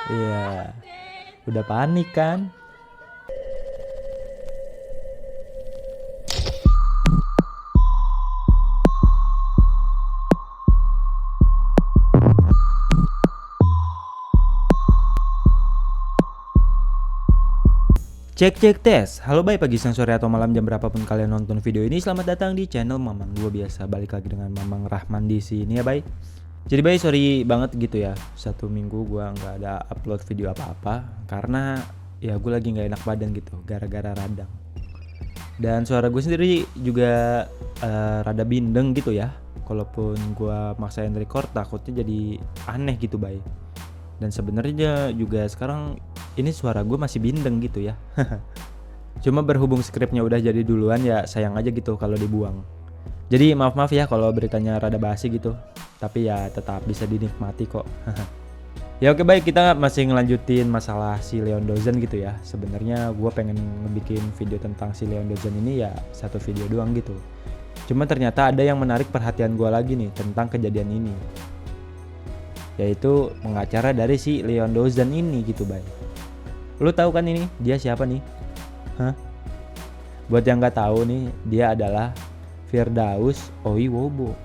Iya, udah panik kan? Cek cek tes. Halo baik pagi, siang, sore atau malam jam berapapun kalian nonton video ini, selamat datang di channel Mamang. Gua biasa balik lagi dengan Mamang Rahman di sini ya baik. Jadi baik, sorry banget gitu ya. 1 minggu gua nggak ada upload video apa-apa karena ya gue lagi nggak enak badan gitu gara-gara radang. Dan suara gue sendiri juga rada bindeng gitu ya. Kalaupun gua maksain record takutnya jadi aneh gitu baik. Dan sebenarnya juga sekarang ini suara gue masih bindeng gitu ya. Cuma berhubung skripnya udah jadi duluan ya sayang aja gitu kalau dibuang. Jadi maaf ya kalau beritanya rada basi gitu. Tapi ya tetap bisa dinikmati kok. Ya oke baik, kita masih ngelanjutin masalah si Leon Dozen gitu ya. Sebenarnya gue pengen ngebikin video tentang si Leon Dozen ini ya satu video doang gitu. Cuma ternyata ada yang menarik perhatian gue lagi nih tentang kejadian ini, yaitu pengacara dari si Leon Dozen ini gitu bay. Lu tahu kan ini dia siapa nih? Hah? Buat yang nggak tahu nih, dia adalah Firdaus Oiwobo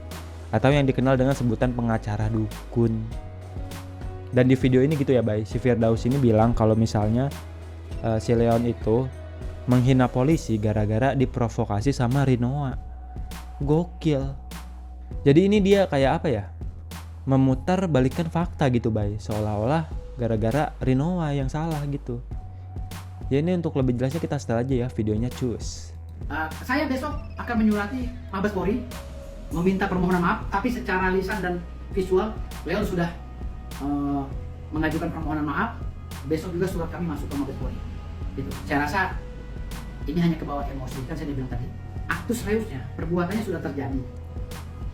atau yang dikenal dengan sebutan pengacara dukun. Dan di video ini gitu ya bay, si Firdaus ini bilang kalau misalnya si Leon itu menghina polisi gara-gara diprovokasi sama Rinoa. Gokil. Jadi ini dia kayak apa ya? Memutar balikan fakta gitu bay, seolah-olah gara-gara Rinoa yang salah gitu. Ya ini untuk lebih jelasnya kita setel aja ya videonya cus. Saya besok akan menyurati Mabes Polri meminta permohonan maaf, tapi secara lisan dan visual Leon sudah mengajukan permohonan maaf. Besok juga surat kami masuk ke Mabes Polri. Gitu. Saya rasa ini hanya kebawa emosi, kan saya bilang tadi. Aktus reusnya, perbuatannya sudah terjadi.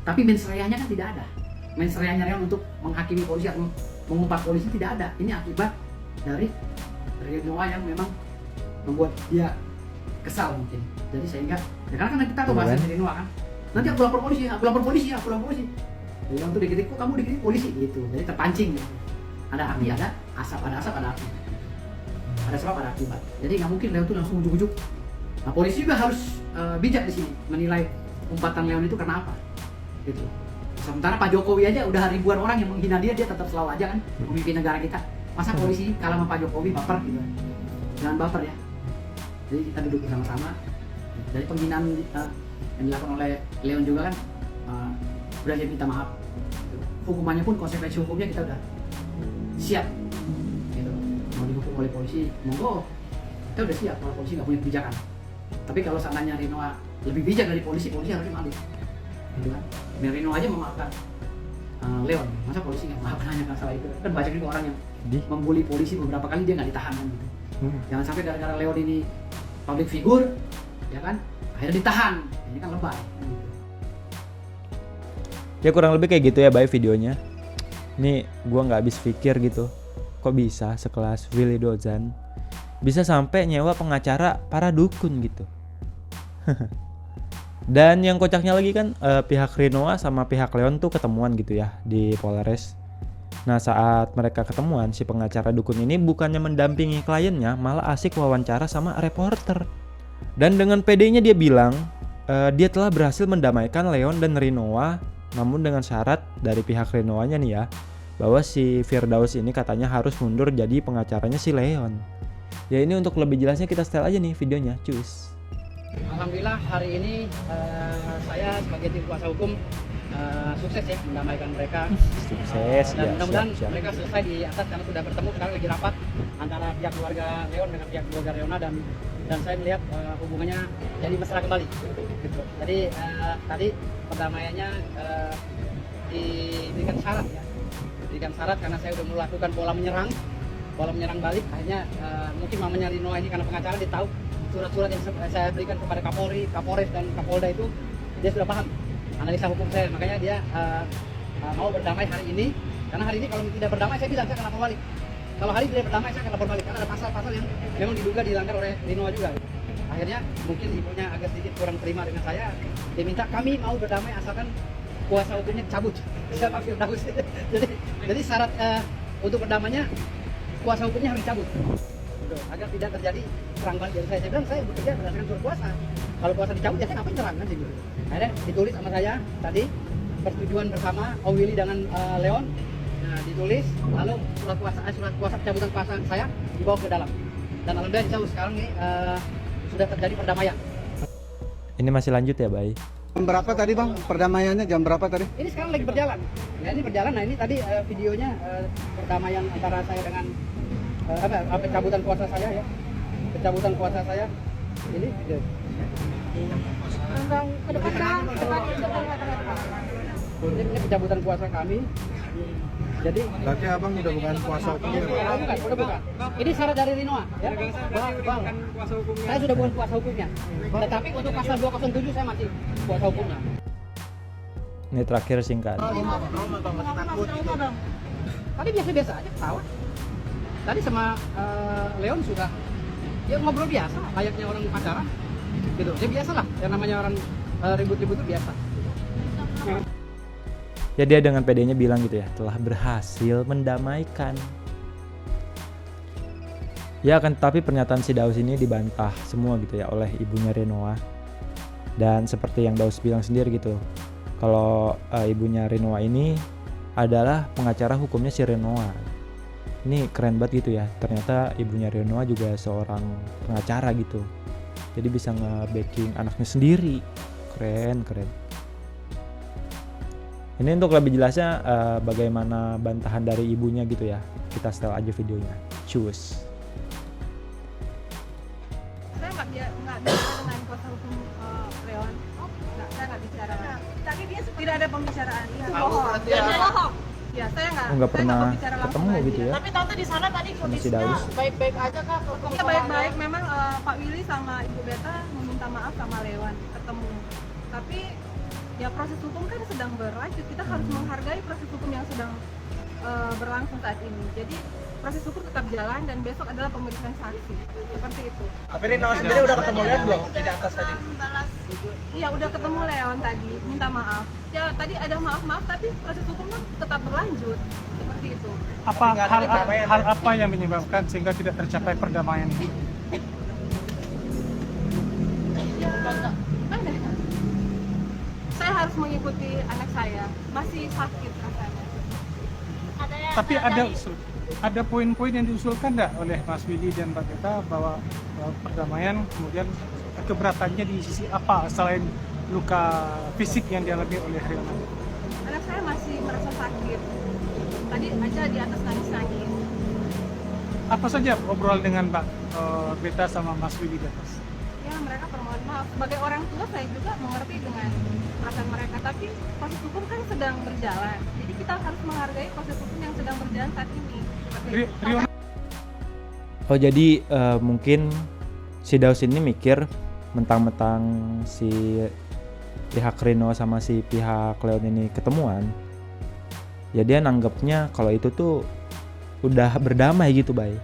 Tapi mens reanya kan tidak ada. Mens reanya Leon untuk menghakimi polisi atau mengumpat polisi tidak ada. Ini akibat dari Rinoa yang memang membuat dia kesal mungkin. Jadi sehingga ya karena kita tahu bahasa Rinoa kan. Nanti aku lapor polisi, aku lapor polisi, aku lapor polisi. Jadi untuk dikritik, kok kamu dikritik polisi gitu. Jadi terpancing gitu. Ada api, ada asap, ada api. Ada sebab, ada akibat. Jadi nggak mungkin Leon itu langsung ujuk-ujuk. Nah, polisi juga harus bijak di sini menilai umpatan Leon itu karena apa. Gitu. Sementara Pak Jokowi aja udah ribuan orang yang menghina dia tetap selalu aja kan memimpin negara kita. Masa polisi kalah sama Pak Jokowi baper gitu. Jangan baper ya. Jadi kita duduk bersama-sama. Dari penghinaan yang dilakukan oleh Leon juga kan udah dia minta maaf. Hukumannya pun konsekuensi hukumnya kita udah siap. Gitu. Mau dihukum oleh polisi, monggo. Kita udah siap kalau polisi nggak punya kebijakan. Tapi kalau seandainya Rinoa lebih bijak dari polisi, polisi harusnya malu. Gitu kan. Merino aja memaafkan Leon, masa polisi nggak memaafkan hanya masalah itu? Kan banyak juga orang yang membuli polisi beberapa kali dia nggak ditahan kan gitu. Jangan sampai gara-gara Leon ini public figure, ya kan, akhirnya ditahan. Ini kan lebay. Gitu. Ya kurang lebih kayak gitu ya bay videonya. Ini gua nggak habis pikir gitu. Kok bisa sekelas Willy Dozan bisa sampai nyewa pengacara para dukun gitu. Dan yang kocaknya lagi kan pihak Rinoa sama pihak Leon tuh ketemuan gitu ya di Polres. Nah saat mereka ketemuan, si pengacara dukun ini bukannya mendampingi kliennya, malah asik wawancara sama reporter. Dan dengan pedenya dia bilang dia telah berhasil mendamaikan Leon dan Rinoa, namun dengan syarat dari pihak Rinoanya nih ya, bahwa si Firdaus ini katanya harus mundur jadi pengacaranya si Leon. Ya ini untuk lebih jelasnya kita setel aja nih videonya, cus. Alhamdulillah hari ini saya sebagai tim kuasa hukum sukses ya mendamaikan mereka. Sukses dan ya, mudah-mudahan siap. mereka selesai di atas karena sudah bertemu, sekarang lagi rapat antara pihak keluarga Leon dengan pihak keluarga Reona dan saya melihat hubungannya jadi mesra kembali. Gitu. Jadi tadi perdamaiannya diberikan syarat ya, diberikan syarat karena saya sudah melakukan pola menyerang balik. Akhirnya mungkin mamanya Rinoa ini karena pengacara dia tahu surat-surat yang saya berikan kepada Kapolri, Kapolres dan Kapolda itu dia sudah paham analisa hukum saya, makanya dia mau berdamai hari ini. Karena hari ini kalau tidak berdamai saya bilang saya akan lapor balik. Kalau hari ini tidak berdamai saya akan lapor balik karena ada pasal-pasal yang memang diduga dilanggar oleh Rinoa juga. Akhirnya mungkin ibunya agak sedikit kurang terima dengan saya. Dia minta kami mau berdamai asalkan kuasa hukumnya cabut. Saya Pak Firdaus. Jadi syarat untuk berdamainya kuasa hukumnya harus dicabut. Gitu, agar tidak terjadi serang balik dari saya. Saya bilang saya bekerja berdasarkan surat kuasa. Kalau kuasa dicabut ya saya ngapain serang kan gitu. Akhirnya ditulis sama saya tadi persetujuan bersama Om Willy dengan Leon. Nah, ditulis lalu surat kuasa pencabutan kuasa saya dibawa ke dalam. Dan alhamdulillah sekarang ini sudah terjadi perdamaian. Ini masih lanjut ya, Bay? Jam berapa tadi bang? Perdamaiannya jam berapa tadi? Ini sekarang lagi berjalan. Ya ini berjalan. Nah ini tadi videonya perdamaian antara saya dengan pencabutan kuasa saya ya. Pencabutan kuasa saya. Ini video. Ke depan. Ini pencabutan kuasa kami. Jadi Berarti abang udah bukan kuasa hukumnya bang? bukan. Ini syarat dari Rinoa ya. Bang, saya sudah bukan kuasa hukumnya. Tetapi untuk pasal 207 saya masih kuasa hukumnya. Ini terakhir singkat. Tadi biasa-biasa aja ketawa. Tadi sama Leon sudah ya ngobrol biasa, layaknya orang pacaran. Gitu. Ya biasalah, yang namanya orang ribut-ribut itu biasa. Ya dia dengan pedenya bilang gitu ya, telah berhasil mendamaikan. Ya kan, tapi pernyataan si Daus ini dibantah semua gitu ya oleh ibunya Rinoa. Dan seperti yang Daus bilang sendiri gitu, kalau ibunya Rinoa ini adalah pengacara hukumnya si Rinoa. Ini keren banget gitu ya, ternyata ibunya Rinoa juga seorang pengacara gitu. Jadi bisa nge-backing anaknya sendiri. Keren. Ini untuk lebih jelasnya bagaimana bantahan dari ibunya gitu ya. Kita setel aja videonya. Cus. Saya nggak bicara dengan kuasa hukum Leon. Saya nggak bicara. Tadi dia tidak ada pembicaraan. Itu bohong. Bohong. Ya, saya Nggak pernah berbicara langsung ketemu dengan gitu dia. ya. Tapi tante di sana tadi Sama si kondisinya Daus. baik-baik aja kak? Iya baik-baik. Memang Pak Willy sama Ibu Beta meminta maaf sama Leon ketemu. Tapi ya proses hukum kan sedang berlanjut. Kita harus menghargai proses hukum yang sedang berlangsung saat ini. Jadi proses hukum tetap jalan dan besok adalah pemeriksaan saksi. Seperti itu. Tapi Rinoa sendiri udah ketemu Leon belum? Di atas tadi? Iya udah ketemu Leon tadi, minta maaf. Ya tadi ada maaf-maaf tapi proses hukum kan tetap berlanjut. Seperti itu. Hal apa yang menyebabkan sehingga tidak tercapai perdamaian? Ya, mana? Saya harus mengikuti anak saya, masih sakit rasanya. Tapi ada poin-poin yang diusulkan nggak oleh Mas Willy dan Mbak Beta bahwa perdamaian kemudian keberatannya di sisi apa selain luka fisik yang dialami oleh Rinoa? Anak saya masih merasa sakit. Tadi aja di atas nangis-nangis. Apa saja obrolan dengan Mbak Beta sama Mas Willy di atas? Ya mereka permohon maaf. Sebagai orang tua saya juga mengerti dengan perasaan mereka. Tapi proses hukum kan sedang berjalan. Jadi kita harus menghargai proses hukum yang sedang berjalan saat ini. Rio, Oh jadi mungkin si Daus ini mikir mentang-mentang si pihak Rino sama si pihak Leon ini ketemuan, ya dia nanggepnya kalau itu tuh udah berdamai gitu, Bay.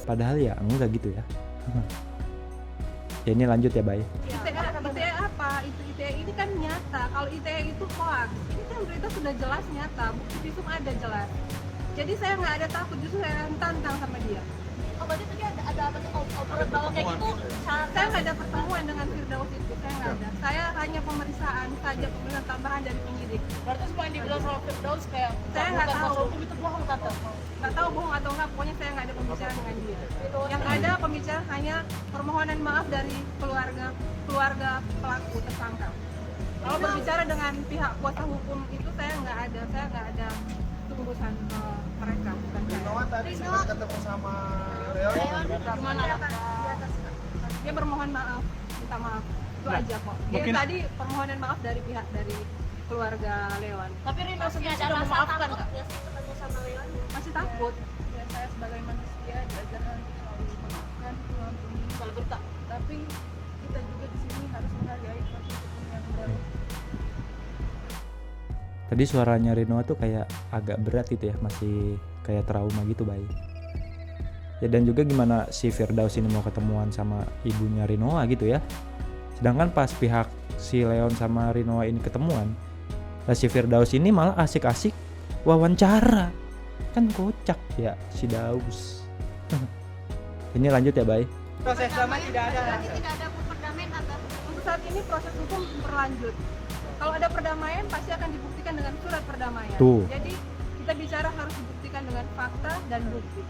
Padahal ya enggak gitu ya. Ya ini lanjut ya, Bay. ITE apa? ITE ini kan nyata. Kalau ITE itu hoax. Ini kan berita sudah jelas nyata. Bukti visum ada jelas. Jadi saya nggak ada takut, justru saya tantang sama dia. Oh berarti tadi ada apa tuh obrolan bahwa kayak gitu? Saya nggak ada pertemuan dengan Firdaus itu, saya nggak ada. Saya hanya pemeriksaan saja, pemeriksaan tambahan dari penyidik. Berarti semua yang dibilang sama Firdaus kayak Saya nggak bukan tahu. kuasa hukum itu bohong tante. Nggak tahu bohong atau enggak, pokoknya saya nggak ada pembicaraan dengan dia. Yang ada pembicaraan hanya permohonan maaf dari keluarga pelaku tersangka. Kalau berbicara dengan pihak kuasa hukum itu saya nggak ada urusan mereka. Bukan saya. Rinoa tadi sempat ketemu sama Leon. Gimana? Dia bermohon maaf, minta maaf. Itu aja kok. Dia mungkin- tadi permohonan maaf dari pihak dari keluarga Leon. Tapi Rino Maksudnya sudah sudah rasa memaafkan takut nggak? nggak sih ketemu sama Leon? Masih takut. Ya saya sebagai manusia diajarkan selalu memaafkan, mengampuni, Kalau berita. tapi kita juga di sini harus menghargai proses hukum yang baru. Tadi suaranya Rinoa tuh kayak agak berat gitu ya, masih kayak trauma gitu, Bay. Ya dan juga gimana si Firdaus ini mau ketemuan sama ibunya Rinoa gitu ya. Sedangkan pas pihak si Leon sama Rinoa ini ketemuan, lah si Firdaus ini malah asik-asik wawancara. Kan kocak ya si Daus. Ini lanjut ya, Bay. Proses damai tidak ada. Berarti tidak ada perdamaian atau Untuk saat ini proses hukum berlanjut. Kalau ada perdamaian pasti akan dibuktikan dengan surat perdamaian. Tuh. Jadi kita bicara harus dibuktikan dengan fakta dan bukti.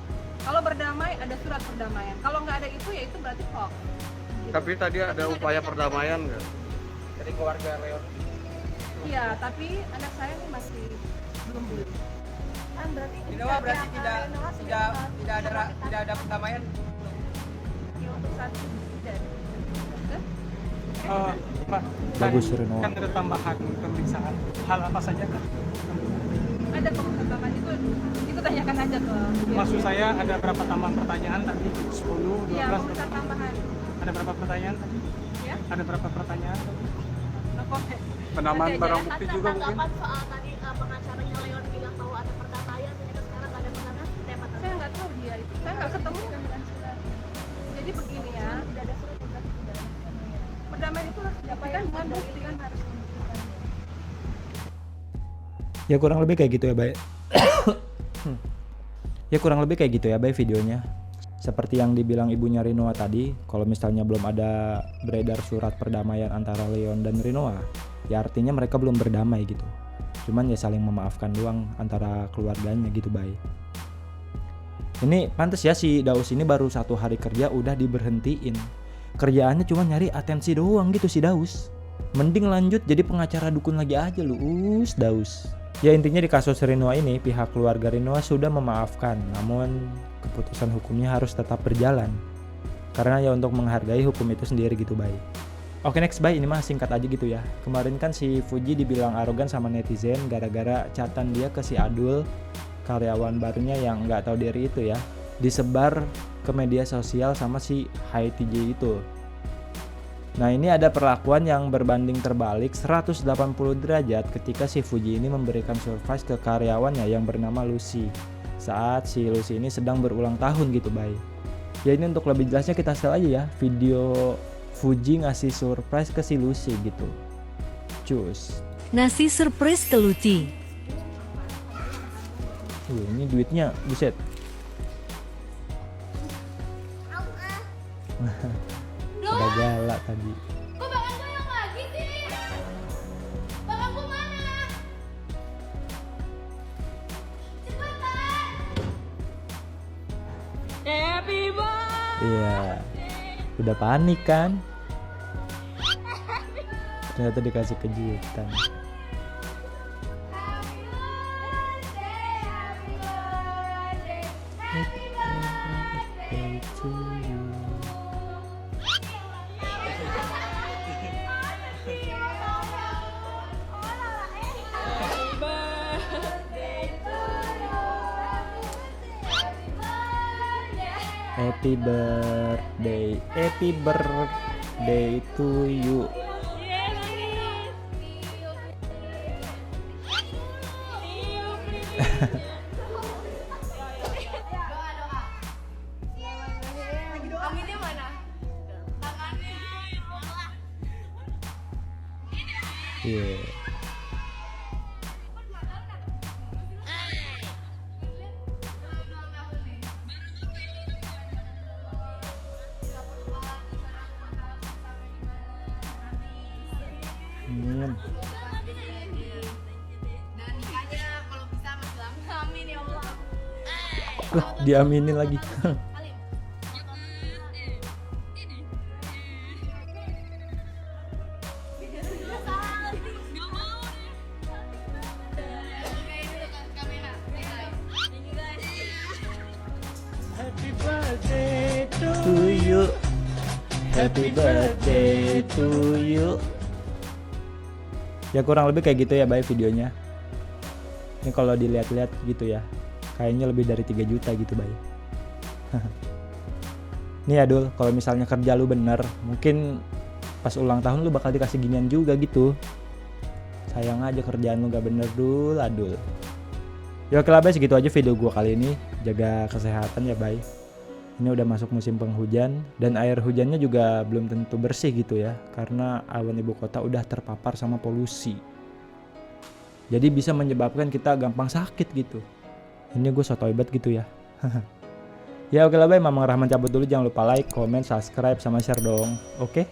Kalau berdamai ada surat perdamaian. Kalau nggak ada itu ya itu berarti hoax. Gitu. Tapi tadi ada upaya perdamaian nggak? Dari keluarga Leon. Iya, tapi anak saya ini masih belum beli. kan berarti Tidak ada perdamaian. Ya, untuk saat ini tidak. Oke? Pak, Bagus, kan- Reno. kan ada tambahan pemeriksaan. Hal apa saja kan? Ada pengungkapan itu tanyakan aja ke dia. Maksud saya ada berapa tambahan pertanyaan tadi? 10, 12, Iya, pengurusan tambahan. ada berapa pertanyaan tadi? Ya, Ada berapa pertanyaan tadi? no comment. Penambahan Nanti aja barang ya. bukti juga mungkin. tanggapan soal tadi pengacaranya Leon bilang bahwa ada perdamaian, ternyata sekarang nggak ada perdamaian, seperti apa? Saya nggak tahu dia itu. Saya nggak ketemu. Jadi begini ya. Tidak ada surat berarti tidak ada perdamaian. Perdamaian itu harus didapatkan dengan bukti kan harus membuktikan. Ya kurang lebih kayak gitu ya, Bay. Ya kurang lebih kayak gitu ya, Bay, videonya. Seperti yang dibilang ibunya Rinoa tadi, kalau misalnya belum ada beredar surat perdamaian antara Leon dan Rinoa, ya artinya mereka belum berdamai gitu. Cuman ya saling memaafkan doang antara keluarganya gitu, Bay. Ini pantas ya si Daus ini baru 1 hari kerja udah diberhentiin. Kerjaannya cuma nyari atensi doang gitu si Daus. Mending lanjut jadi pengacara dukun lagi aja lu, Daus. Ya intinya di kasus Rinoa ini pihak keluarga Rinoa sudah memaafkan, namun keputusan hukumnya harus tetap berjalan. Karena ya untuk menghargai hukum itu sendiri gitu, Bay. Oke, next, Bay, ini mah singkat aja gitu ya. Kemarin kan si Fuji dibilang arogan sama netizen gara-gara chatan dia ke si Adul, karyawan barunya yang nggak tahu diri itu ya, disebar ke media sosial sama si Hai TJ itu. Nah ini ada perlakuan yang berbanding terbalik 180 derajat ketika si Fuji ini memberikan surprise ke karyawannya yang bernama Lucy saat si Lucy ini sedang berulang tahun gitu, Bay. Ya ini untuk lebih jelasnya kita setel aja ya video Fuji ngasih surprise ke si Lucy gitu. Cus. Ngasih surprise ke Lucy. Ini duitnya buset. Ada galak tadi. Kok bakal goyang lagi sih? Bakal mana? Cepetan! Happy birthday! Iya. Udah panik kan? Ternyata dikasih kejutan. Happy birthday! Happy birthday! Happy birthday! To you. Happy birthday to you. Aminnya mana? Tangannya. Iya. Hmm. Dan nikahnya kalau bisa Mas Lam. Amin ya Allah. Lah, diaminin lagi. Alim. Happy birthday to To you. Happy birthday to you. Ya kurang lebih kayak gitu ya, Bay, videonya. Ini kalau dilihat-lihat gitu ya, kayaknya lebih dari 3 juta gitu, Bay. Nih Adul, kalau misalnya kerja lu bener, mungkin pas ulang tahun lu bakal dikasih ginian juga gitu. Sayang aja kerjaan lu gak bener, Adul. Ya oke lah, Bay, segitu aja video gua kali ini. Jaga kesehatan ya, Bay. Ini udah masuk musim penghujan dan air hujannya juga belum tentu bersih gitu ya, karena awan ibu kota udah terpapar sama polusi. Jadi bisa menyebabkan kita gampang sakit gitu. Ini gue sotoy banget gitu ya. Ya oke lah, bye. Mamang Rahman cabut dulu, jangan lupa like, comment, subscribe, sama share dong. Oke?